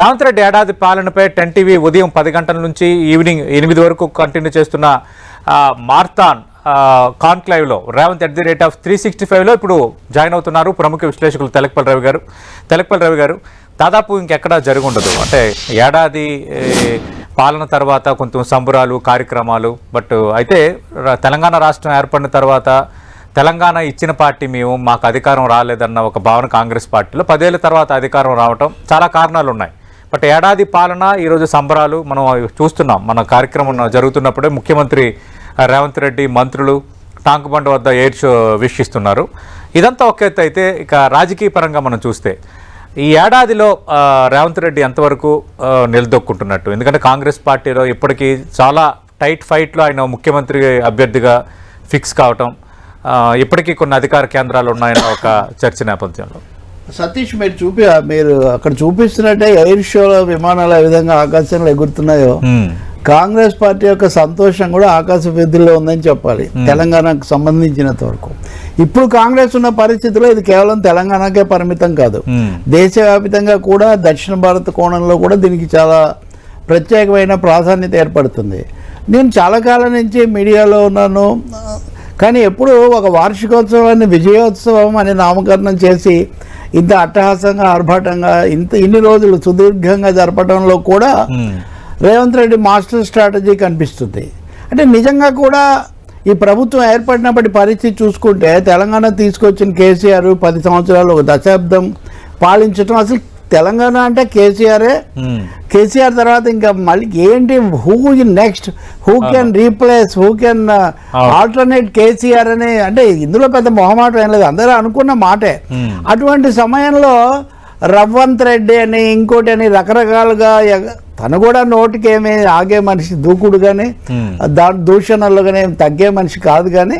రేవంత్ రెడ్డి ఏడాది పాలనపై 10 టీవీ ఉదయం 10 గంటల నుంచి ఈవినింగ్ 8 వరకు కంటిన్యూ చేస్తున్న మార్థాన్ కాన్క్లేవ్లో రేవంత్ @365లో ఇప్పుడు జాయిన్ అవుతున్నారు ప్రముఖ విశ్లేషకులు తెలకపల్లి రవి గారు. దాదాపు ఇంకెక్కడా జరిగి ఉండదు. అంటే ఏడాది పాలన తర్వాత కొంచెం సంబురాలు కార్యక్రమాలు. బట్ అయితే తెలంగాణ రాష్ట్రం ఏర్పడిన తర్వాత తెలంగాణ ఇచ్చిన పార్టీ మాకు అధికారం రాలేదన్న ఒక భావన కాంగ్రెస్ పార్టీలో 10 ఏళ్ల తర్వాత అధికారం రావటం చాలా కారణాలు ఉన్నాయి. బట్ ఏడాది పాలన ఈరోజు సంబరాలు మనం చూస్తున్నాం. మన కార్యక్రమం జరుగుతున్నప్పుడే ముఖ్యమంత్రి రేవంత్ రెడ్డి మంత్రులు టాంకుబండ్ వద్ద ఎయిర్ షో వీక్షిస్తున్నారు. ఇదంతా ఒక ఎత్తు అయితే ఇక రాజకీయ పరంగా మనం చూస్తే ఈ ఏడాదిలో రేవంత్ రెడ్డి ఎంతవరకు నిలదొక్కుంటున్నట్టు, ఎందుకంటే కాంగ్రెస్ పార్టీలో ఇప్పటికీ చాలా టైట్ ఫైట్లో ఆయన ముఖ్యమంత్రి అభ్యర్థిగా ఫిక్స్ కావటం, ఇప్పటికీ కొన్ని అధికార కేంద్రాలు ఉన్నాయన్న ఒక చర్చ నేపథ్యంలో సతీష్ మీరు అక్కడ చూపిస్తున్నట్టే ఎయిర్ షోలో విమానాలు ఏ విధంగా ఆకాశంలో ఎగురుతున్నాయో కాంగ్రెస్ పార్టీ యొక్క సంతోషం కూడా ఆకాశ వీధుల్లో ఉందని చెప్పాలి. తెలంగాణకు సంబంధించినంత వరకు ఇప్పుడు కాంగ్రెస్ ఉన్న పరిస్థితిలో ఇది కేవలం తెలంగాణకే పరిమితం కాదు, దేశవ్యాప్తంగా కూడా దక్షిణ భారత కోణంలో కూడా దీనికి చాలా ప్రత్యేకమైన ప్రాధాన్యత ఏర్పడుతుంది. నేను చాలా కాలం నుంచి మీడియాలో ఉన్నాను, కానీ ఎప్పుడు ఒక వార్షికోత్సవాన్ని విజయోత్సవం అనే నామకరణం చేసి ఇంత అట్టహాసంగా ఆర్భాటంగా ఇన్ని రోజులు సుదీర్ఘంగా జరపడంలో కూడా రేవంత్ రెడ్డి మాస్టర్ స్ట్రాటజీ కనిపిస్తుంది. అంటే నిజంగా కూడా ఈ ప్రభుత్వం ఏర్పడినప్పటి పరిస్థితి చూసుకుంటే తెలంగాణ తీసుకొచ్చిన కేసీఆర్ 10 సంవత్సరాలు ఒక దశాబ్దం పాలించడం, అసలు తెలంగాణ అంటే కేసీఆరే. కేసీఆర్ తర్వాత ఇంకా మళ్ళీ ఏంటి, who next, who can replace, who can alternate KCR అని, అంటే ఇందులో పెద్ద మొహమాటం ఏం లేదు, అందరూ అనుకున్న మాటే. అటువంటి సమయంలో రవ్వంత్ రెడ్డి అని ఇంకోటి అని రకరకాలుగా తను కూడా నోటికేమీ ఆగే మనిషి దూకుడు కానీ దూషణలు కానీ తగ్గే మనిషి కాదు. కానీ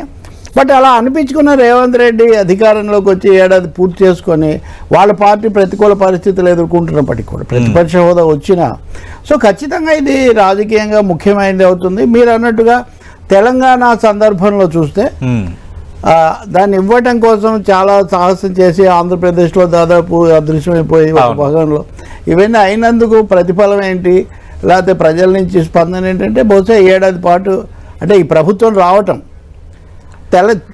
బట్ అలా అనిపించుకున్న రేవంత్ రెడ్డి అధికారంలోకి వచ్చి ఏడాది పూర్తి చేసుకొని వాళ్ళ పార్టీ ప్రతికూల పరిస్థితులు ఎదుర్కొంటున్నప్పటికీ కూడా ప్రతిపక్ష హోదా వచ్చినా సో ఖచ్చితంగా ఇది రాజకీయంగా ముఖ్యమైనది అవుతుంది. మీరు అన్నట్టుగా తెలంగాణ సందర్భంలో చూస్తే దాన్ని ఇవ్వటం కోసం చాలా సాహసం చేసి ఆంధ్రప్రదేశ్లో దాదాపు అదృశ్యమైపోయి ఒక భాగంలో ఇవన్నీ అయినందుకు ప్రతిఫలం ఏంటి, లేకపోతే ప్రజల నుంచి స్పందన ఏంటంటే బహుశా ఏడాది పాటు అంటే ఈ ప్రభుత్వం రావటం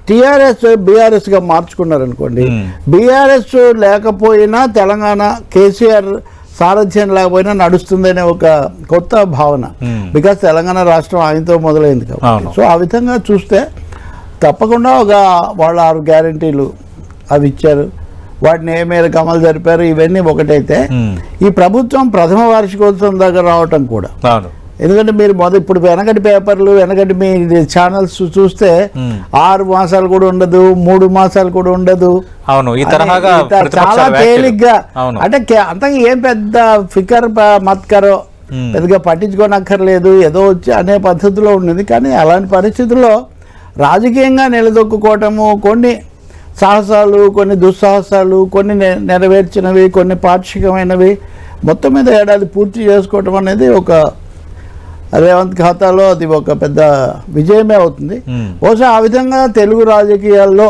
టీఆర్ఎస్ బీఆర్ఎస్గా మార్చుకున్నారనుకోండి, బీఆర్ఎస్ లేకపోయినా తెలంగాణ కేసీఆర్ సారథ్యం లేకపోయినా నడుస్తుందనే ఒక కొత్త భావన, బికాస్ తెలంగాణ రాష్ట్రం ఆయనతో మొదలైంది కాబట్టి. సో ఆ విధంగా చూస్తే తప్పకుండా వాళ్ళ 6 గ్యారంటీలు అవి ఇచ్చారు, వాటిని ఏ మేరకు అమలు జరిపారు ఇవన్నీ ఒకటైతే ఈ ప్రభుత్వం ప్రథమ వార్షికోత్సవం దగ్గర రావటం కూడా. ఎందుకంటే మీరు ఇప్పుడు వెనకటి పేపర్లు వెనకటి మీ ఛానల్స్ చూస్తే 6 మాసాలు కూడా ఉండదు, 3 మాసాలు కూడా ఉండదు. అవును, ఈ తరహాగా చాలా తేలిగ్గా అంటే అంతగా ఏం పెద్ద ఫికర్ మత్కరో పెద్దగా పట్టించుకోనక్కర్లేదు ఏదో వచ్చి అనే పద్ధతిలో ఉండేది. కానీ అలాంటి పరిస్థితుల్లో రాజకీయంగా నిలదొక్కుకోవటము, కొన్ని సాహసాలు, కొన్ని దుస్సాహసాలు, కొన్ని నెరవేర్చినవి, కొన్ని పాక్షికమైనవి, మొత్తం మీద ఏడాది పూర్తి చేసుకోవటం అనేది ఒక రేవంత్ ఖాతాలో అది ఒక పెద్ద విజయమే అవుతుంది. బహుశా ఆ విధంగా తెలుగు రాజకీయాల్లో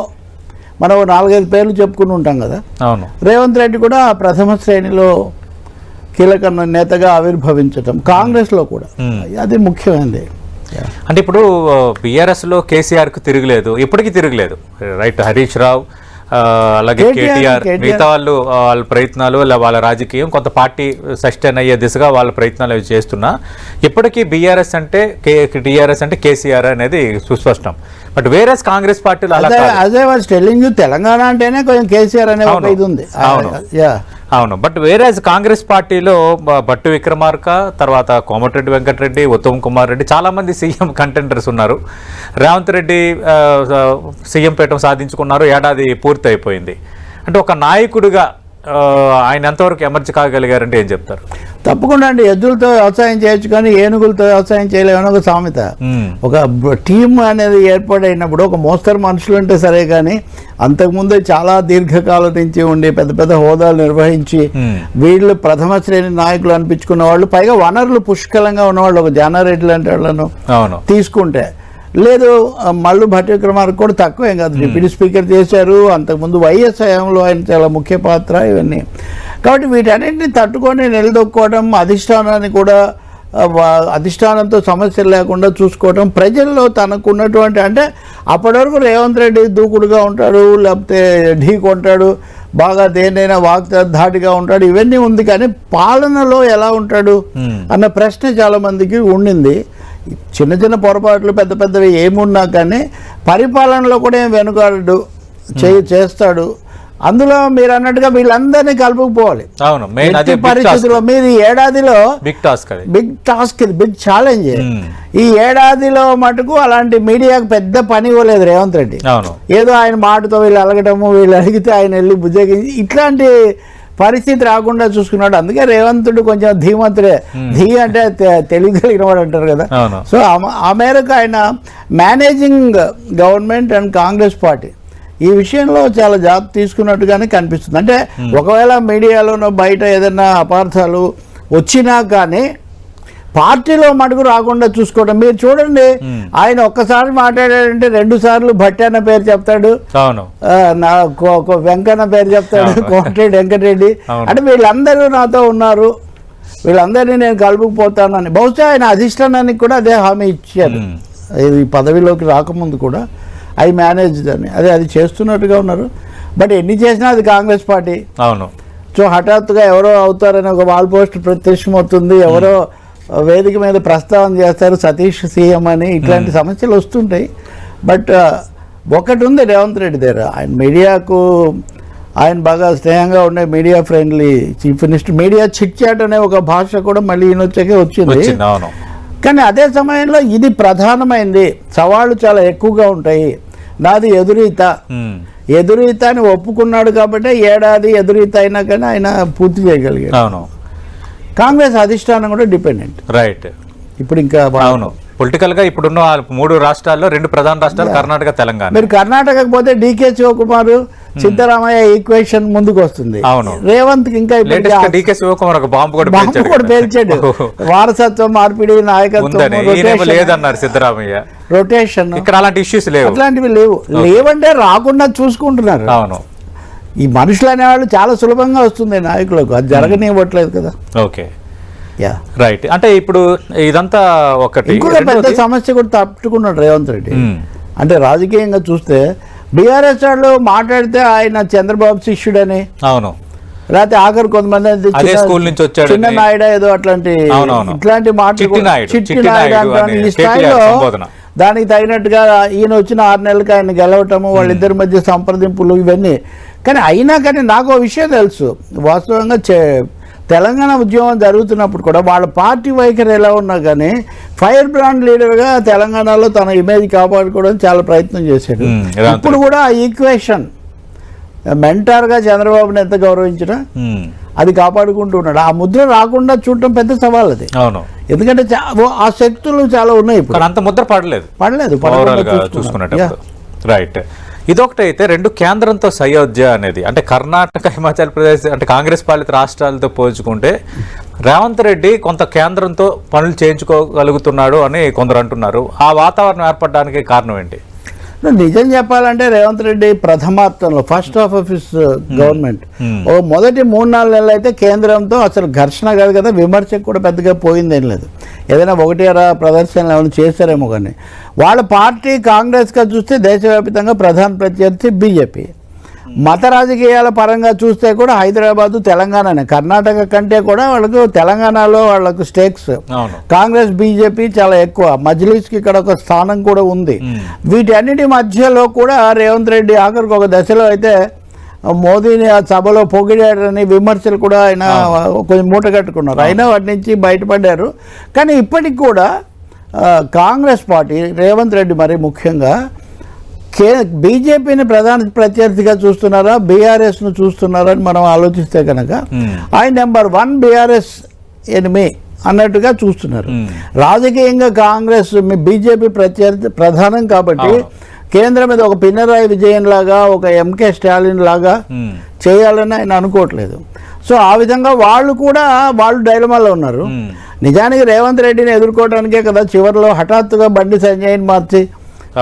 మనం 4-5 పేర్లు చెప్పుకుని ఉంటాం కదా, రేవంత్ రెడ్డి కూడా ప్రథమ శ్రేణిలో కీలక నేతగా ఆవిర్భవించటం కాంగ్రెస్లో కూడా అది ముఖ్యమైనది. అంటే ఇప్పుడు బీఆర్ఎస్లో కేసీఆర్కు తిరగలేదు, ఇప్పటికీ తిరగలేదు, రైట్. హరీష్ రావు అలాగే కేటీఆర్ మిగతా వాళ్ళ ప్రయత్నాలు వాళ్ళ రాజకీయం కొంత పార్టీ సస్టైన్ అయ్యే దిశగా వాళ్ళ ప్రయత్నాలు అవి చేస్తున్నా ఇప్పటికీ బీఆర్ఎస్ అంటే టీఆర్ఎస్ అంటే కేసీఆర్ అనేది సుస్పష్టం. బట్ వేరే కాంగ్రెస్ పార్టీలు తెలంగాణ అంటేనే కొంచెం కేసీఆర్ అనే ఇది ఉంది. అవును, బట్ వేరే కాంగ్రెస్ పార్టీలో భట్టు విక్రమార్క, తర్వాత కోమటిరెడ్డి వెంకటరెడ్డి, ఉత్తమ్ కుమార్ రెడ్డి చాలా మంది సీఎం కంటెండర్స్ ఉన్నారు. రేవంత్ రెడ్డి సీఎం పీఠం సాధించుకున్నారు, ఏడాది పూర్తి అయిపోయింది. అంటే ఒక నాయకుడిగా ఆయన ఎంతవరకు ఎమర్జీ కాగలిగారంటే ఏం చెప్తారు? తప్పకుండా అండి, ఎద్దులతో వ్యవసాయం చేయొచ్చు కానీ ఏనుగులతో వ్యవసాయం చేయలేమని ఒక సామెత. ఒక టీం అనేది ఏర్పాటైనప్పుడు ఒక మోస్తరు మనుషులు అంటే సరే, కానీ అంతకుముందే చాలా దీర్ఘకాలం నుంచి ఉండి పెద్ద పెద్ద హోదాలు నిర్వహించి వీళ్ళు ప్రథమ శ్రేణి నాయకులు అనిపించుకున్న వాళ్ళు, పైగా వనరులు పుష్కలంగా ఉన్నవాళ్ళు, ఒక జానారెడ్డి లాంటి వాళ్ళను తీసుకుంటే లేదు. మల్లు భట్టి విక్రమార్క కూడా తక్కువేం కాదు, డిప్యూటీ స్పీకర్ చేశారు. అంతకుముందు వైఎస్ హయాంలో ఆయన చాలా ముఖ్య పాత్ర ఇవన్నీ. కాబట్టి వీటన్నిటిని తట్టుకొని నిలదొక్కోవడం, అధిష్టానాన్ని కూడా అధిష్టానంతో సమస్యలు లేకుండా చూసుకోవడం, ప్రజల్లో తనకున్నటువంటి అంటే అప్పటి వరకు రేవంత్ రెడ్డి దూకుడుగా ఉంటాడు, లేకపోతే ఢీకొంటాడు, బాగా దేన్నైనా ధాటిగా ఉంటాడు, ఇవన్నీ ఉంది. కానీ పాలనలో ఎలా ఉంటాడు అన్న ప్రశ్న చాలా మందికి ఉండింది. చిన్న చిన్న పొరపాట్లు పెద్ద పెద్దవి ఏమున్నా కానీ పరిపాలనలో కూడా ఏం వెనుకాడు చేస్తాడు. అందులో మీరు అన్నట్టుగా వీళ్ళందరినీ కలుపుకుపోవాలి. పరిస్థితుల్లో మీరు ఏడాదిలో బిగ్ టాస్క్ ఇది, బిగ్ ఛాలెంజ్. ఈ ఏడాదిలో మటుకు అలాంటి మీడియాకు పెద్ద పని ఇవ్వలేదు రేవంత్ రెడ్డి. ఏదో ఆయన మాటతో వీళ్ళు అలగటము, వీళ్ళు అడిగితే ఆయన వెళ్ళి బుజ్జగించి ఇట్లాంటి పరిస్థితి రాకుండా చూసుకున్నాడు. అందుకే రేవంతుడు కొంచెం ధీమంతుడే. ధీ అంటే తెలియగలిగిన వాడు అంటారు కదా. సో ఆ మేరకు ఆయన managing government and Congress party ఈ విషయంలో చాలా జాగ్రత్త తీసుకున్నట్టుగానే కనిపిస్తుంది. అంటే ఒకవేళ మీడియాలోనో బయట ఏదైనా అపార్థాలు వచ్చినా కానీ పార్టీలో మటుకు రాకుండా చూసుకోవడం. మీరు చూడండి, ఆయన ఒక్కసారి మాట్లాడాడంటే 2 సార్లు భట్టి అన్న పేరు చెప్తాడు, వెంకన్న పేరు చెప్తాడు, కోమటిరెడ్డి వెంకటరెడ్డి. అంటే వీళ్ళందరూ నాతో ఉన్నారు, వీళ్ళందరినీ నేను కలుపుకుపోతానని. బహుశా ఆయన అధిష్టానానికి కూడా అదే హామీ ఇచ్చారు. ఇది పదవిలోకి రాకముందు కూడా ఐ మేనేజ్ అని అది చేస్తున్నట్టుగా ఉన్నారు. బట్ ఎన్ని చేసినా అది కాంగ్రెస్ పార్టీ. సో హఠాత్తుగా ఎవరో అవుతారని ఒక వాల్ పోస్ట్ ప్రత్యక్షమవుతుంది, ఎవరో వేదిక మీద ప్రస్తావన చేస్తారు సతీష్ సీఎం అని. ఇట్లాంటి సమస్యలు వస్తుంటాయి. బట్ ఒకటి ఉంది రేవంత్ రెడ్డి దగ్గర, ఆయన మీడియాకు ఆయన బాగా స్నేహంగా ఉండే media friendly chief minister. Media chit chat అనే ఒక భాష కూడా మళ్ళీ ఈయన వచ్చాకే వచ్చింది. కానీ అదే సమయంలో ఇది ప్రధానమైంది, సవాళ్ళు చాలా ఎక్కువగా ఉంటాయి, నాది ఎదురీత అని ఒప్పుకున్నాడు. కాబట్టి ఏడాది ఎదురీత అయినా కానీ ఆయన పూర్తి చేయగలిగాడు. కాంగ్రెస్ అధిష్టానం కూడా డిపెండెంట్. రైట్. ఇప్పుడు ఇంకా పొలిటికల్ గా ఇప్పుడున్న 3 రాష్ట్రాల్లో 2 ప్రధాన రాష్ట్రాలు కర్ణాటక, తెలంగాణ. మీరు కర్ణాటకకు పోతే డీకే శివకుమార్, సిద్ధరామయ్య ఈక్వేషన్ ముందుకు వస్తుంది. రేవంత్ కి ఇంకా డీకే శివకుమార్ ఒక బాంబు కూడా పేల్చాడు. వారసత్వం, మార్పిడి, నాయకత్వం లేదన్నారు సిద్ధరామయ్య. రొటేషన్, ఇక్కడ అలాంటి ఇష్యూస్ లేవు. అట్లాంటివి లేవంటే రాకుండా చూసుకుంటున్నారు. అవును. ఈ మనుషులు అనేవాళ్ళు చాలా సులభంగా వస్తుంది నాయకులకు, అది జరగనివ్వట్లేదు కదా. Okay, right. అంటే ఇప్పుడు ఇదంతా ఒకటి. ఇంకొక పెద్ద సమస్య కూడా తట్టుకున్నాడు రేవంత్ రెడ్డి. అంటే రాజకీయంగా చూస్తే బీఆర్ఎస్ వాళ్ళు మాట్లాడితే ఆయన చంద్రబాబు శిష్యుడని, అవును, లేకపోతే ఆఖరు కొంతమంది చిన్న నాయుడు ఏదో ఇట్లాంటి మాటలు, చిట్టి నాయుడు ఈ స్థాయిలో దానికి తగినట్టుగా ఈయన వచ్చిన 6 నెలలకు ఆయన గెలవటము, వాళ్ళిద్దరి మధ్య సంప్రదింపులు ఇవన్నీ. కానీ అయినా కానీ నాకు ఒక విషయం తెలుసు, వాస్తవంగా తెలంగాణ ఉద్యమం జరుగుతున్నప్పుడు కూడా వాళ్ళ పార్టీ వైఖరి ఎలా ఉన్నా కానీ ఫైర్ బ్రాండ్ లీడర్గా తెలంగాణలో తన ఇమేజ్ కాపాడుకోవడానికి చాలా ప్రయత్నం చేశాడు. ఇప్పుడు కూడా ఆ ఈక్వేషన్ మెంటార్గా చంద్రబాబుని ఎంత గౌరవించినా అది కాపాడుకుంటూ ఉన్నాడు. ఆ ముద్ర రాకుండా చూడటం పెద్ద సవాల్ అది. ఎందుకంటే ఆ శక్తులు చాలా ఉన్నాయి. ఇప్పుడు అంత ముద్ర పడలేదు చూసుకున్నట్టు. రైట్. ఇదొకటైతే 2 కేంద్రంతో సయోధ్య అనేది, అంటే కర్ణాటక, హిమాచల్ ప్రదేశ్ అంటే కాంగ్రెస్ పాలిత రాష్ట్రాలతో పోల్చుకుంటే రేవంత్ రెడ్డి కొంత కేంద్రంతో పనులు చేయించుకోగలుగుతున్నాడు అని కొందరు అంటున్నారు. ఆ వాతావరణం ఏర్పడడానికి కారణం ఏంటి? నిజం చెప్పాలంటే రేవంత్ రెడ్డి ప్రథమార్థంలో first half of his government మొదటి 3-4 నెలలు అయితే కేంద్రంతో అసలు ఘర్షణ కాదు కదా, విమర్శకు కూడా పెద్దగా పోయిందేం లేదు. ఏదైనా 1-2 ప్రదర్శనలు ఏమైనా చేశారేమో. కానీ వాళ్ళ పార్టీ కాంగ్రెస్గా చూస్తే దేశవ్యాప్తంగా ప్రధాన ప్రత్యర్థి బీజేపీ. మత రాజకీయాల పరంగా చూస్తే కూడా హైదరాబాదు, తెలంగాణనే, కర్ణాటక కంటే కూడా వాళ్ళకు తెలంగాణలో వాళ్ళకు స్టేక్స్ కాంగ్రెస్, బీజేపీ చాలా ఎక్కువ. మజ్లిస్కి ఇక్కడ ఒక స్థానం కూడా ఉంది. వీటన్నిటి మధ్యలో కూడా రేవంత్ రెడ్డి ఆఖరికి ఒక దశలో అయితే మోదీని ఆ సభలో పొగిడారని విమర్శలు కూడా ఆయన కొంచెం మూట కట్టుకున్నారు. అయినా వాటి నుంచి బయటపడ్డారు. కానీ ఇప్పటికి కూడా కాంగ్రెస్ పార్టీ, రేవంత్ రెడ్డి మరి ముఖ్యంగా బీజేపీని ప్రధాన ప్రత్యర్థిగా చూస్తున్నారా, బీఆర్ఎస్ను చూస్తున్నారా అని మనం ఆలోచిస్తే కనుక ఆయన నెంబర్ 1 బీఆర్ఎస్ ఎనిమి అన్నట్టుగా చూస్తున్నారు. రాజకీయంగా కాంగ్రెస్ బీజేపీ ప్రధానం కాబట్టి కేంద్రం మీద ఒక పినరాయి విజయన్ లాగా, ఒక ఎంకే స్టాలిన్ లాగా చేయాలని ఆయన అనుకోవట్లేదు. సో ఆ విధంగా వాళ్ళు డైలమాలో ఉన్నారు. నిజానికి రేవంత్ రెడ్డిని ఎదుర్కోవడానికే కదా చివరిలో హఠాత్తుగా బండి సంజయ్ని మార్చి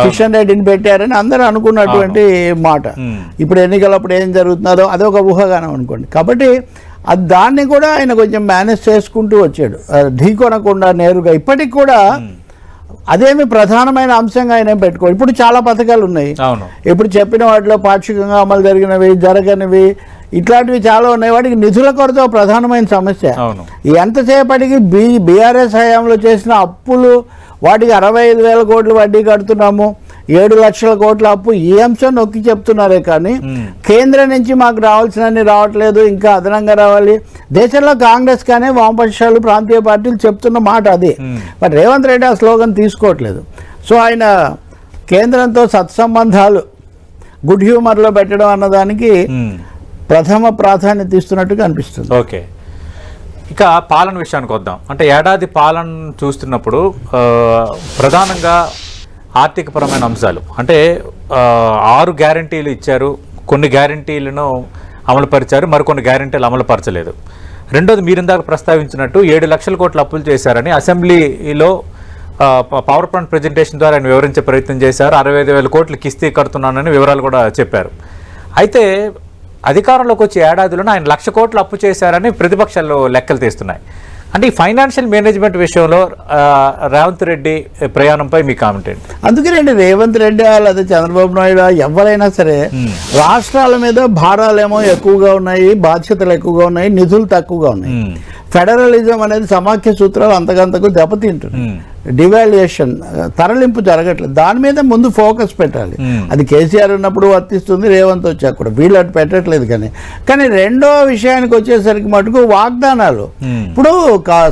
కిషన్ రెడ్డిని పెట్టారని అందరూ అనుకున్నటువంటి మాట. ఇప్పుడు ఎన్నికలప్పుడు ఏం జరుగుతున్నారో అదొక ఊహాగానం అనుకోండి. కాబట్టి దాన్ని కూడా ఆయన కొంచెం మేనేజ్ చేసుకుంటూ వచ్చాడు, ఢీకొనకుండా నేరుగా. ఇప్పటికి కూడా అదేమి ప్రధానమైన అంశంగా ఆయన పెట్టుకో. ఇప్పుడు చాలా పథకాలు ఉన్నాయి, ఇప్పుడు చెప్పిన వాటిలో పాక్షికంగా అమలు జరిగినవి, జరగనివి, ఇట్లాంటివి చాలా ఉన్నాయి. వాటికి నిధుల కొరత ప్రధానమైన సమస్య. ఎంతసేపటికి బీఆర్ఎస్ హయాంలో చేసిన అప్పులు, వాటికి 65,000 కోట్లు వడ్డీ కడుతున్నాము, 7 లక్షల కోట్ల అప్పు, ఈ అంశం నొక్కి చెప్తున్నారే కానీ కేంద్రం నుంచి మాకు రావాల్సినన్ని రావట్లేదు, ఇంకా అదనంగా రావాలి. దేశంలో కాంగ్రెస్ కానీ వామపక్షాలు, ప్రాంతీయ పార్టీలు చెప్తున్న మాట అది. బట్ రేవంత్ రెడ్డి ఆ స్లోగన్ తీసుకోవట్లేదు. సో ఆయన కేంద్రంతో సత్సంబంధాలు గుడ్ హ్యూమర్లో పెట్టడం అన్నదానికి ప్రథమ ప్రాధాన్యత ఇస్తున్నట్టుగా అనిపిస్తుంది. ఓకే, ఇక పాలన విషయానికి వద్దాం. అంటే ఏడాది పాలన చూస్తున్నప్పుడు ప్రధానంగా ఆర్థికపరమైన అంశాలు, అంటే 6 గ్యారంటీలు ఇచ్చారు, కొన్ని గ్యారంటీలను అమలుపరిచారు, మరికొన్ని గ్యారంటీలు అమలుపరచలేదు. రెండోది మీరు ఇందాక ప్రస్తావించినట్టు 7 లక్షల కోట్ల అప్పులు చేశారని అసెంబ్లీలో పవర్ పాయింట్ ప్రజెంటేషన్ ద్వారా ఆయన వివరించే ప్రయత్నం చేశారు. 65,000 కోట్లు కిస్తీ కడుతున్నానని వివరాలు కూడా చెప్పారు. అయితే అధికారంలోకి వచ్చే ఏడాదిలోనే ఆయన 1,00,000 కోట్లు అప్పు చేశారని ప్రతిపక్షాల్లో లెక్కలు తీస్తున్నాయి. అంటే ఈ ఫైనాన్షియల్ మేనేజ్మెంట్ విషయంలో రేవంత్ రెడ్డి ప్రయాణంపై మీ కామెంట్ ఏంటి? అందుకేనండి రేవంత్ రెడ్డి లేదా చంద్రబాబు నాయుడు ఎవరైనా సరే రాష్ట్రాల మీద భారాలేమో ఎక్కువగా ఉన్నాయి, బాధ్యతలు ఎక్కువగా ఉన్నాయి, నిధులు తక్కువగా ఉన్నాయి. ఫెడరలిజం అనేది సమాఖ్య సూత్రాలు అంతకంతకు దెబ్బతింటుంది. డివాల్యుయేషన్, తరలింపు జరగట్లేదు. దాని మీద ముందు ఫోకస్ పెట్టాలి. అది కేసీఆర్ ఉన్నప్పుడు వర్తిస్తుంది, రేవంత్ వచ్చాక కూడా. వీళ్ళు అటు పెట్టట్లేదు. కానీ రెండో విషయానికి వచ్చేసరికి మటుకు వాగ్దానాలు. ఇప్పుడు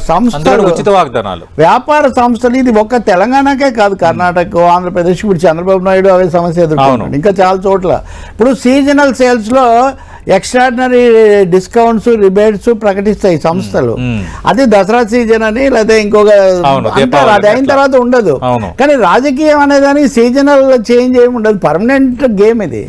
సంస్థలు, ఉచిత వాగ్దానాలు, వ్యాపార సంస్థలు, ఇది ఒక్క తెలంగాణకే కాదు, కర్ణాటక, ఆంధ్రప్రదేశ్. ఇప్పుడు చంద్రబాబు నాయుడు అవే సమస్య ఎదుర్కొన్నాడు, ఇంకా చాలా చోట్ల. ఇప్పుడు సీజనల్ సేల్స్ లో ఎక్స్ట్రాడినరీ డిస్కౌంట్స్, రిబేట్స్ ప్రకటిస్తాయి సంస్థలు. అది దసరా సీజన్ అని, లేదా ఇంకొక అంటారు, అది అయిన తర్వాత ఉండదు. కానీ రాజకీయం అనేదానికి సీజనల్ చేంజ్ ఏమి ఉండదు, పర్మనెంట్ గేమ్ ఇది.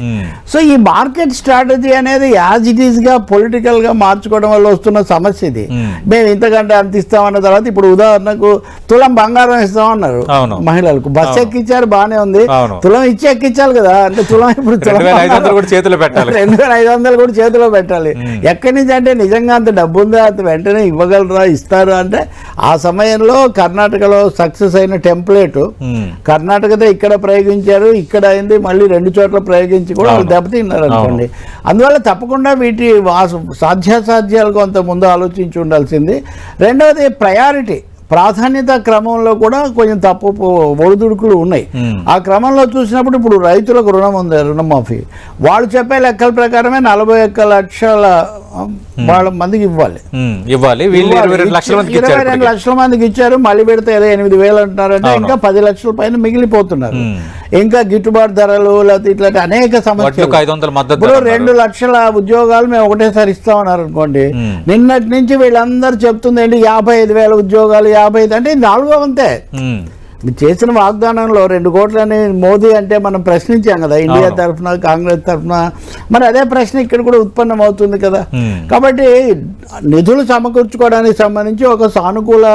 సో ఈ మార్కెట్ స్ట్రాటజీ అనేది యాజ్ ఇట్ ఈస్ గా పొలిటికల్ గా మార్చుకోవడం వల్ల వస్తున్న సమస్య ఇది. మేము ఇంతకంటే అంత ఇస్తామన్న తర్వాత ఇప్పుడు ఉదాహరణకు తులం బంగారం ఇస్తామన్నారు మహిళలకు, బస్ ఎక్కించారు, బానే ఉంది, తులం ఇచ్చి ఎక్కించాలి కదా. అంటే తులం ఇప్పుడు 2,500 చేతిలో పెట్టాలి, 2,500 కూడా చేతిలో పెట్టాలి. ఎక్కడి నుంచి అంటే నిజంగా అంత డబ్బు ఉందా, అంత వెంటనే ఇవ్వగలరా, ఇస్తారా అంటే. ఆ సమయంలో కర్ణాటకలో సక్సెస్ అయిన టెంప్లెట్ కర్ణాటకతో ఇక్కడ ప్రయోగించారు, ఇక్కడ అయింది, మళ్ళీ 2 చోట్ల ప్రయోగించి కూడా వాళ్ళు దెబ్బతిన్నారు అనుకోండి. అందువల్ల తప్పకుండా వీటి సాధ్యాసాధ్యాలు కొంత ముందు ఆలోచించి ఉండాల్సింది. రెండవది ప్రయారిటీ, ప్రాధాన్యత క్రమంలో కూడా కొంచెం తప్పు ఒడిదుడుకులు ఉన్నాయి. ఆ క్రమంలో చూసినప్పుడు ఇప్పుడు రైతులకు రుణం ఉంది, రుణమాఫీ. వాళ్ళు చెప్పే లెక్కల ప్రకారమే 41 లక్షల వాళ్ళ మందికి ఇవ్వాలి. 22 లక్షల మందికి ఇచ్చారు. మళ్ళీ పెడితే 8,000 అంటున్నారంటే ఇంకా 10 లక్షల పైన మిగిలిపోతున్నారు. ఇంకా గిట్టుబాటు ధరలు, లేకపోతే ఇట్లాంటి అనేక సమస్యలు. ఇప్పుడు 2 లక్షల ఉద్యోగాలు మేము ఒకటేసారి ఇస్తామన్నారు అనుకోండి. నిన్నటి నుంచి వీళ్ళందరూ చెప్తుంది ఏంటి, 55,000 ఉద్యోగాలు, 55 అంటే 4వ వంతే. చేసిన వాగ్దానంలో 2 కోట్లని మోదీ అంటే మనం ప్రశ్నించాం కదా, ఇండియా తరఫున, కాంగ్రెస్ తరఫున. మరి అదే ప్రశ్న ఇక్కడ కూడా ఉత్పన్నం అవుతుంది కదా. కాబట్టి నిధులు సమకూర్చుకోవడానికి సంబంధించి ఒక సానుకూల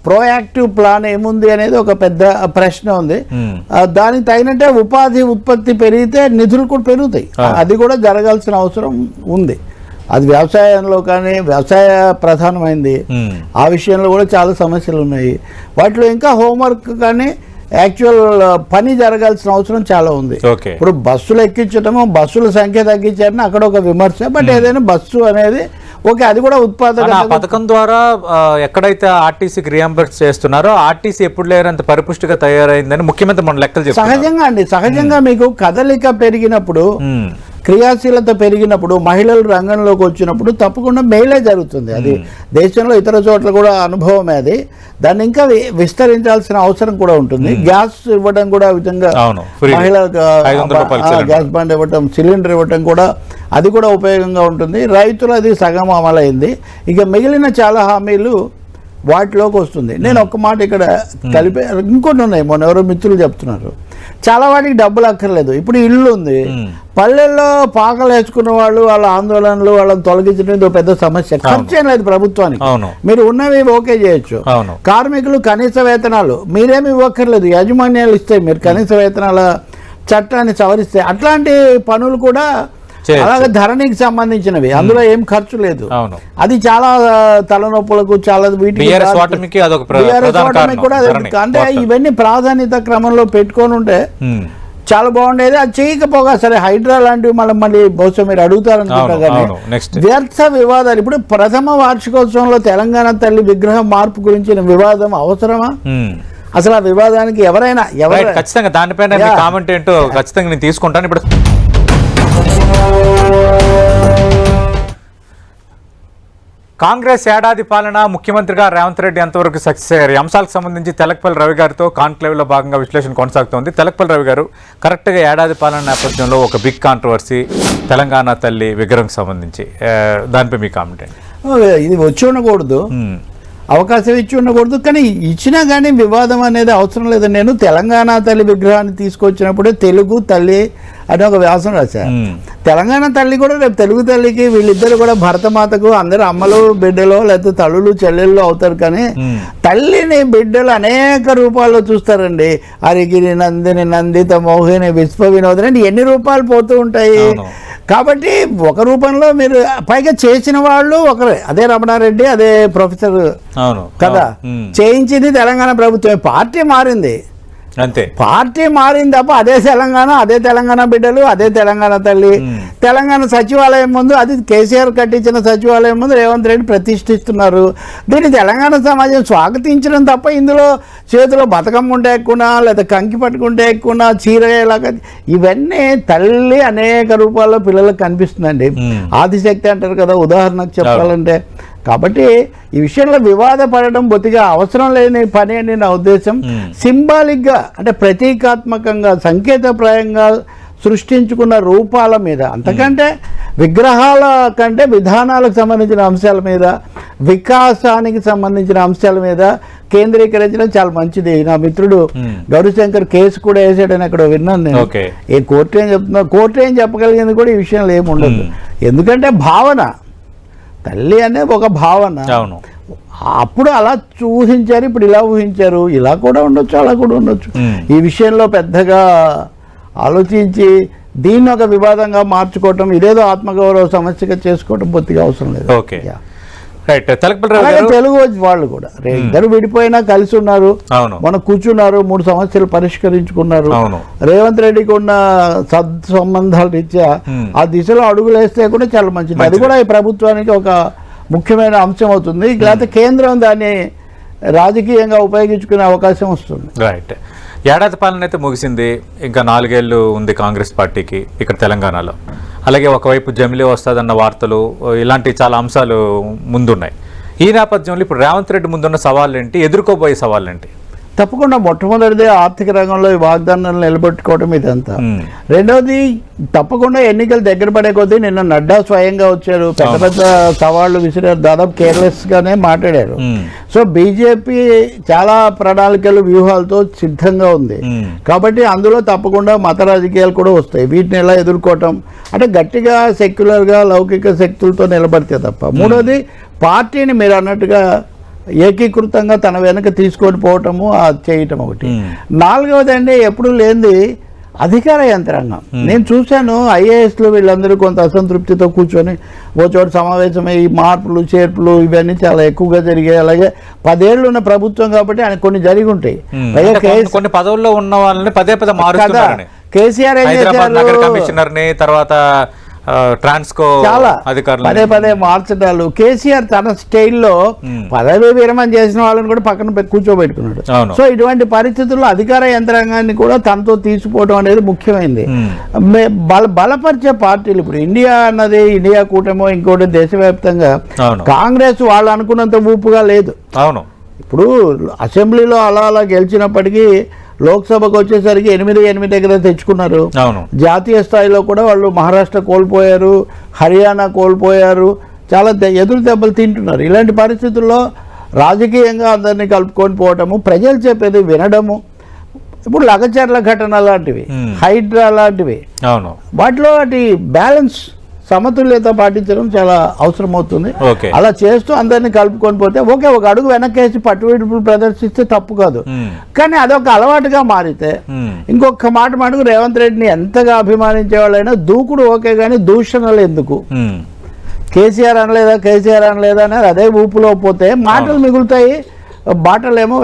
ప్రోయాక్టివ్ ప్లాన్ ఏముంది అనేది ఒక పెద్ద ప్రశ్న ఉంది. దానికి తగినట్టే ఉత్పత్తి పెరిగితే నిధులు కూడా పెరుగుతాయి. అది కూడా జరగాల్సిన అవసరం ఉంది. అది వ్యవసాయంలో కానీ, వ్యవసాయ ప్రధానమైంది, ఆ విషయంలో కూడా చాలా సమస్యలు ఉన్నాయి. వాటిలో ఇంకా హోంవర్క్ కానీ యాక్చువల్ పని జరగాల్సిన అవసరం చాలా ఉంది. ఇప్పుడు బస్సులు ఎక్కించడము, బస్సుల సంఖ్య తగ్గించారని అక్కడ ఒక విమర్శ. బట్ ఏదైనా బస్సు అనేది ఓకే, అది కూడా ఉత్పాదక పథకం ద్వారా ఎక్కడైతే ఆర్టీసీకి రియంబర్స్ చేస్తున్నారో ఆర్టీసీ ఎప్పుడు లేనంత పరిపుష్టిగా తయారైందని ముఖ్యమంత్రి మన లెక్కలు చెప్పారు. సహజంగా అండి, సహజంగా మీకు కదలిక పెరిగినప్పుడు, క్రియాశీలత పెరిగినప్పుడు, మహిళలు రంగంలోకి వచ్చినప్పుడు తప్పకుండా మేలే జరుగుతుంది. అది దేశంలో ఇతర చోట్ల కూడా అనుభవమే. అది దాన్ని ఇంకా విస్తరించాల్సిన అవసరం కూడా ఉంటుంది. గ్యాస్ ఇవ్వడం కూడా విధంగా, మహిళలకు గ్యాస్ బండ్ ఇవ్వటం, సిలిండర్ ఇవ్వటం కూడా, అది కూడా ఉపయోగంగా ఉంటుంది. రైతులు అది సగం అమలైంది. ఇక మిగిలిన చాలా హామీలు వాటిలోకి వస్తుంది. నేను ఒక్క మాట ఇక్కడ కలిపే, ఇంకొన్ని ఉన్నాయి. మొన్న ఎవరో మిత్రులు చెప్తున్నారు, చాలా వాటికి డబ్బులు అక్కర్లేదు. ఇప్పుడు ఇల్లు ఉంది, పల్లెల్లో పాకలు వేసుకున్న వాళ్ళు, వాళ్ళ ఆందోళనలు, వాళ్ళని తొలగించడం పెద్ద సమస్య. ఖర్చు ఏం లేదు ప్రభుత్వానికి. మీరు ఉన్నవి ఓకే చేయొచ్చు. కార్మికులు కనీస వేతనాలు మీరేమి ఇవ్వక్కర్లేదు, యాజమాన్యాలు ఇస్తాయి. మీరు కనీస వేతనాల చట్టాన్ని సవరిస్తే అట్లాంటి పనులు కూడా చేయొచ్చు. అలాగే ధరణికి సంబంధించినవి అందులో ఏం ఖర్చు లేదు. అవును. అది చాలా తలనొప్పులకు చాలా వీటికి BRS ఓటమికి అదొక ప్రధాన కారణం. కూడా అంటే ఇవన్నీ ప్రాధాన్యత క్రమంలో పెట్టుకొని ఉంటే చాలా బాగుండేది. అది చేయకపోగా సరే హైడ్రా లాంటివి మళ్ళీ బహుశా మీరు అడుగుతారనుకుంటా కానీ వ్యర్థ వివాదాలు. ఇప్పుడు ప్రథమ వార్షికోత్సవంలో తెలంగాణ తల్లి విగ్రహం మార్పు గురించిన వివాదం అవసరమా? అసలు ఆ వివాదానికి ఎవరైనా ఖచ్చితంగా దానిపైన కామెంట్ ఏంటో ఖచ్చితంగా నేను తీసుకుంటాను. ఇప్పుడు కాంగ్రెస్ ఏడాది పాలన ముఖ్యమంత్రిగా రేవంత్ రెడ్డి ఎంతవరకు సక్సెస్ అయ్యారు? ఈ అంశాలకు సంబంధించి తెలకపల్లి రవి గారితో కాన్క్లేవ్లో భాగంగా విశ్లేషణ కొనసాగుతోంది. తెలకపల్లి రవి గారు, కరెక్ట్గా ఏడాది పాలన నేపథ్యంలో ఒక బిగ్ కాంట్రవర్సీ తెలంగాణ తల్లి విగ్రహం సంబంధించి, దానిపై మీ కామెంట్ అండి. ఇది వచ్చి ఉండకూడదు, అవకాశం ఇచ్చి ఉండకూడదు, కానీ ఇచ్చినా కానీ వివాదం అనేది అవసరం లేదు. నేను తెలంగాణ తల్లి విగ్రహాన్ని తీసుకొచ్చినప్పుడే తెలుగు తల్లి అని ఒక వ్యాసం రాశాను. తెలంగాణ తల్లి కూడా రేపు తెలుగు తల్లికి వీళ్ళిద్దరు కూడా భరతమాతకు అందరు అమ్మలు బిడ్డలు లేకపోతే తల్లులు చెల్లెళ్ళు అవుతారు. కానీ తల్లిని బిడ్డలు అనేక రూపాల్లో చూస్తారండి. అరిగిరి, నందిని, నందిత, మోహిని, విశ్వ వినోదని ఎన్ని రూపాలు పోతూ ఉంటాయి. కాబట్టి ఒక రూపంలో మీరు పైగా చేసిన వాళ్ళు ఒకరే, అదే రమణారెడ్డి, అదే ప్రొఫెసర్ కదా చేయించింది తెలంగాణ ప్రభుత్వం. పార్టీ మారింది అంతే, పార్టీ మారింది తప్ప అదే తెలంగాణ, అదే తెలంగాణ బిడ్డలు, అదే తెలంగాణ తల్లి. తెలంగాణ సచివాలయం ముందు, అది కేసీఆర్ కట్టించిన సచివాలయం ముందు రేవంత్ రెడ్డి ప్రతిష్ఠిస్తున్నారు. దీన్ని తెలంగాణ సమాజం స్వాగతించడం తప్ప ఇందులో చేతిలో బతకమ్మ ఉంటే ఎక్కువ, లేదా కంకి పట్టుకుంటే ఎక్కువ, చీరలాగా ఇవన్నీ తల్లి అనేక రూపాల్లో పిల్లలకు కనిపిస్తుందండి. ఆదిశక్తి అంటారు కదా ఉదాహరణకు చెప్పాలంటే. కాబట్టి ఈ విషయంలో వివాదపడడం బొత్తిగా అవసరం లేని పని అని నా ఉద్దేశం. సింబాలిక్గా అంటే ప్రతీకాత్మకంగా సంకేతప్రాయంగా సృష్టించుకున్న రూపాల మీద, అంతకంటే విగ్రహాల కంటే విధానాలకు సంబంధించిన అంశాల మీద, వికాసానికి సంబంధించిన అంశాల మీద కేంద్రీకరించడం చాలా మంచిది. నా మిత్రుడు గౌరీశంకర్ కేసు కూడా వేసాడని అక్కడ విన్నాను నేను. ఏ కోర్టు ఏం చెప్తున్నా, కోర్టు ఏం చెప్పగలిగింది కూడా ఈ విషయంలో ఏమి ఉండదు. ఎందుకంటే భావన, తల్లి అనేది ఒక భావన. అప్పుడు అలా ఊహించారు, ఇప్పుడు ఇలా ఊహించారు. ఇలా కూడా ఉండొచ్చు, అలా కూడా ఉండొచ్చు. ఈ విషయంలో పెద్దగా ఆలోచించి దీన్ని ఒక వివాదంగా మార్చుకోవటం, ఇదేదో ఆత్మగౌరవ సమస్యగా చేసుకోవటం బొత్తిగా అవసరం లేదు. తెలుగు వాళ్ళు కూడా ఇద్దరు విడిపోయినా కలిసి ఉన్నారు, మనం కూర్చున్నారు, 3 సమస్యలు పరిష్కరించుకున్నారు. రేవంత్ రెడ్డికి ఉన్న సత్సంబంధాల రీత్యా ఆ దిశలో అడుగులేస్తే కూడా చాలా మంచిది. అది కూడా ఈ ప్రభుత్వానికి ఒక ముఖ్యమైన అంశం అవుతుంది. లేకపోతే కేంద్రం దాన్ని రాజకీయంగా ఉపయోగించుకునే అవకాశం వస్తుంది. రైట్. ఏడాది పాలన అయితే ముగిసింది, ఇంకా 4 ఏళ్ళు ఉంది కాంగ్రెస్ పార్టీకి ఇక్కడ తెలంగాణలో. అలాగే ఒకవైపు జమిలీ వస్తుందన్న వార్తలు, ఇలాంటి చాలా అంశాలు ముందున్నాయి. ఈ నేపథ్యంలో ఇప్పుడు రేవంత్ రెడ్డి ముందున్న సవాళ్ళు ఏంటి, ఎదుర్కోబోయే సవాళ్ళు ఏంటి? తప్పకుండా మొట్టమొదటిదే ఆర్థిక రంగంలో ఈ వాగ్దానాలను నిలబెట్టుకోవడం ఇదంతా. రెండవది తప్పకుండా ఎన్నికలు దగ్గర పడే కొద్దీ నిన్న నడ్డా స్వయంగా వచ్చారు, పెద్ద పెద్ద సవాళ్లు విసిరారు, దాదాపు కేర్లెస్ గానే మాట్లాడారు. సో బీజేపీ చాలా ప్రణాళికలు వ్యూహాలతో సిద్ధంగా ఉంది. కాబట్టి అందులో తప్పకుండా మత రాజకీయాలు కూడా వస్తాయి. వీటిని ఎలా ఎదుర్కోవటం అంటే గట్టిగా సెక్యులర్గా లౌకిక శక్తులతో నిలబడితే తప్ప. మూడోది పార్టీని మీరు అన్నట్టుగా ఏకీకృతంగా తన వెనక తీసుకొని పోవటము, అది చేయటం ఒకటి. నాలుగవది అండి ఎప్పుడు లేనిది అధికార యంత్రాంగం. నేను చూశాను ఐఏఎస్లు వీళ్ళందరూ కొంత అసంతృప్తితో కూర్చొని ఓ చోట సమావేశమై ఈ మార్పులు చేర్పులు ఇవన్నీ చాలా ఎక్కువగా జరిగాయి. అలాగే 10 ఏళ్ళు ఉన్న ప్రభుత్వం కాబట్టి ఆయన కొన్ని జరిగి ఉంటాయి. కొన్ని పదవుల్లో ఉన్న వాళ్ళని పదే మారుస్తున్నారు. కేసీఆర్ ఏం చేశారు, కమిషనర్ని, తర్వాత ట్రాన్స్కో చాలా అధికారులు పదే మార్చడాలు. కేసీఆర్ తన స్టైల్లో పదవి విరమణ చేసిన వాళ్ళని కూడా పక్కన కూర్చోబెట్టుకున్నాడు. సో ఇటువంటి పరిస్థితుల్లో అధికార యంత్రాంగాన్ని కూడా తనతో తీసుకోవడం అనేది ముఖ్యమైనది. బలపరిచే పార్టీలు ఇప్పుడు ఇండియా అన్నది, ఇండియా కూటమో ఇంకోటి దేశవ్యాప్తంగా కాంగ్రెస్ వాళ్ళు అనుకున్నంత ఊపుగా లేదు. అవును, ఇప్పుడు అసెంబ్లీలో అలా గెలిచినప్పటికీ లోక్సభకు వచ్చేసరికి 8 దగ్గర తెచ్చుకున్నారు. జాతీయ స్థాయిలో కూడా వాళ్ళు మహారాష్ట్ర కోల్పోయారు, హర్యానా కోల్పోయారు, చాలా ఎదురు దెబ్బలు తింటున్నారు. ఇలాంటి పరిస్థితుల్లో రాజకీయంగా అందరినీ కలుపుకొని పోవటము, ప్రజలు చెప్పేది వినడము, ఇప్పుడు లగచర్ల ఘటన లాంటివి, హైడ్రా లాంటివి, వాటిలో వాటి బ్యాలెన్స్ సమతుల్యత పాటించడం చాలా అవసరం అవుతుంది. ఓకే. అలా చేస్తూ అందరినీ కలుపుకొని పోతే ఓకే, ఒక అడుగు వెనక్కేసి పట్టువిడుపులు ప్రదర్శిస్తే తప్పు కాదు. కానీ అదొక అలవాటుగా మారితే ఇంకొక మాట మటుకు రేవంత్ రెడ్డిని ఎంతగా అభిమానించే వాళ్ళైనా దూకుడు ఓకే, కానీ దూషణలు ఎందుకు? కేసీఆర్ అనలేదా అనేది అదే ఊపులో పోతే మాటలు మిగులుతాయి, బాటలేమో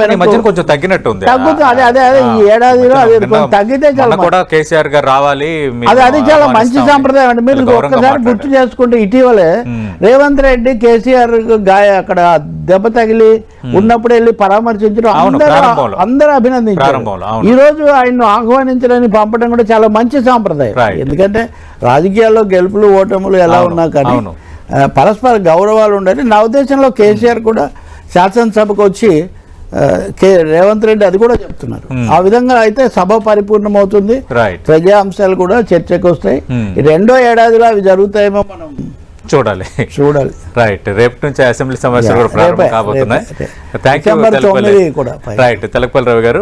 కొంచెం తగ్గినట్టు ఉంది. తగ్గుతుంది. అదే ఈ ఏడాదిలో అది తగ్గితే చాలా కూడా కేసీఆర్ గారు రావాలి, అది చాలా మంచి సాంప్రదాయం అండి. మీరు ఒక్కసారి గుర్తు చేసుకుంటే ఇటీవలే రేవంత్ రెడ్డి కేసీఆర్ అక్కడ దెబ్బ తగిలి ఉన్నప్పుడు వెళ్ళి పరామర్శించడం అందరూ అభినందించారు. ఈ రోజు ఆయన్ను ఆహ్వానించడానికి పంపడం కూడా చాలా మంచి సాంప్రదాయం. ఎందుకంటే రాజకీయాల్లో గెలుపులు ఓటములు ఎలా ఉన్నా కానీ పరస్పర గౌరవాలు ఉండాలి. నా ఉద్దేశంలో కేసీఆర్ కూడా శాసనసభకు వచ్చి రేవంత్ రెడ్డి అది కూడా చెప్తున్నారు. ఆ విధంగా అయితే సభ పరిపూర్ణమవుతుంది, ప్రజా అంశాలు కూడా చర్చకు వస్తాయి. రెండో ఏడాదిలో అవి జరుగుతాయేమో మనం చూడాలి. రైట్, రేపు నుంచి అసెంబ్లీ సమావేశాలు కూడా ప్రారంభం కాబోతున్నాయి. Thank you. Right, Telakapalli Ravi గారు.